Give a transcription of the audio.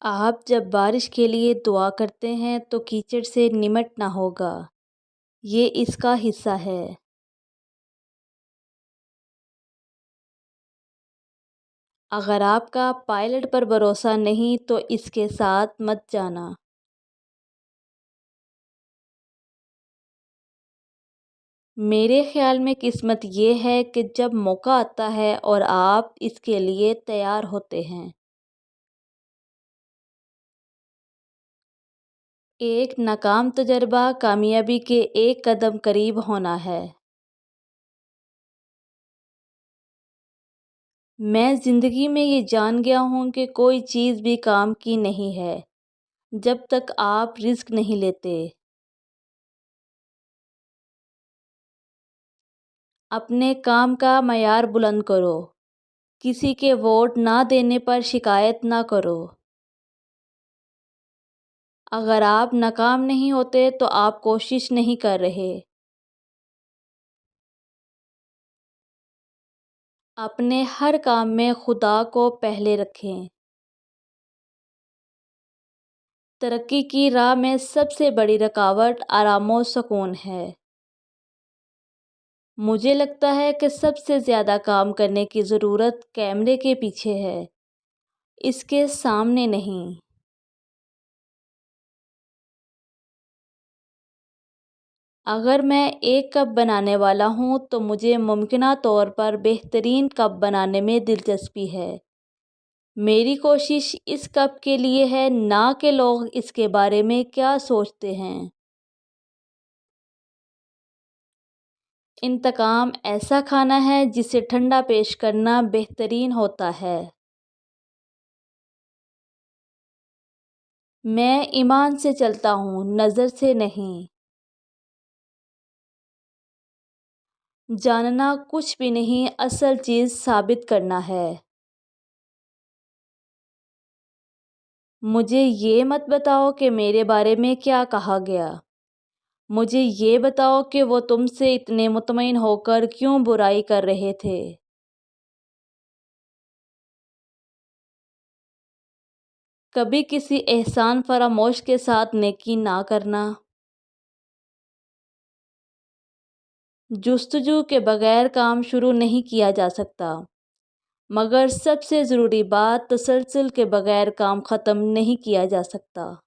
آپ جب بارش کے لیے دعا کرتے ہیں تو کیچڑ سے نمٹنا ہوگا، یہ اس کا حصہ ہے۔ اگر آپ کا پائلٹ پر بھروسہ نہیں تو اس کے ساتھ مت جانا۔ میرے خیال میں قسمت یہ ہے کہ جب موقع آتا ہے اور آپ اس کے لیے تیار ہوتے ہیں۔ ایک ناکام تجربہ کامیابی کے ایک قدم قریب ہونا ہے۔ میں زندگی میں یہ جان گیا ہوں کہ کوئی چیز بھی کام کی نہیں ہے جب تک آپ رسک نہیں لیتے۔ اپنے کام کا معیار بلند کرو، کسی کے ووٹ نہ دینے پر شکایت نہ کرو۔ اگر آپ ناکام نہیں ہوتے تو آپ کوشش نہیں کر رہے۔ اپنے ہر کام میں خدا کو پہلے رکھیں۔ ترقی کی راہ میں سب سے بڑی رکاوٹ آرام و سکون ہے۔ مجھے لگتا ہے کہ سب سے زیادہ کام کرنے کی ضرورت کیمرے کے پیچھے ہے، اس کے سامنے نہیں۔ اگر میں ایک کپ بنانے والا ہوں تو مجھے ممکنہ طور پر بہترین کپ بنانے میں دلچسپی ہے۔ میری کوشش اس کپ کے لیے ہے، نہ کہ لوگ اس کے بارے میں کیا سوچتے ہیں۔ انتقام ایسا کھانا ہے جسے ٹھنڈا پیش کرنا بہترین ہوتا ہے۔ میں ایمان سے چلتا ہوں، نظر سے نہیں۔ جاننا کچھ بھی نہیں، اصل چیز ثابت کرنا ہے۔ مجھے یہ مت بتاؤ کہ میرے بارے میں کیا کہا گیا، مجھے یہ بتاؤ کہ وہ تم سے اتنے مطمئن ہو کر کیوں برائی کر رہے تھے۔ کبھی کسی احسان فراموش کے ساتھ نیکی نہ کرنا۔ جستجو کے بغیر کام شروع نہیں کیا جا سکتا، مگر سب سے ضروری بات، تسلسل کے بغیر کام ختم نہیں کیا جا سکتا۔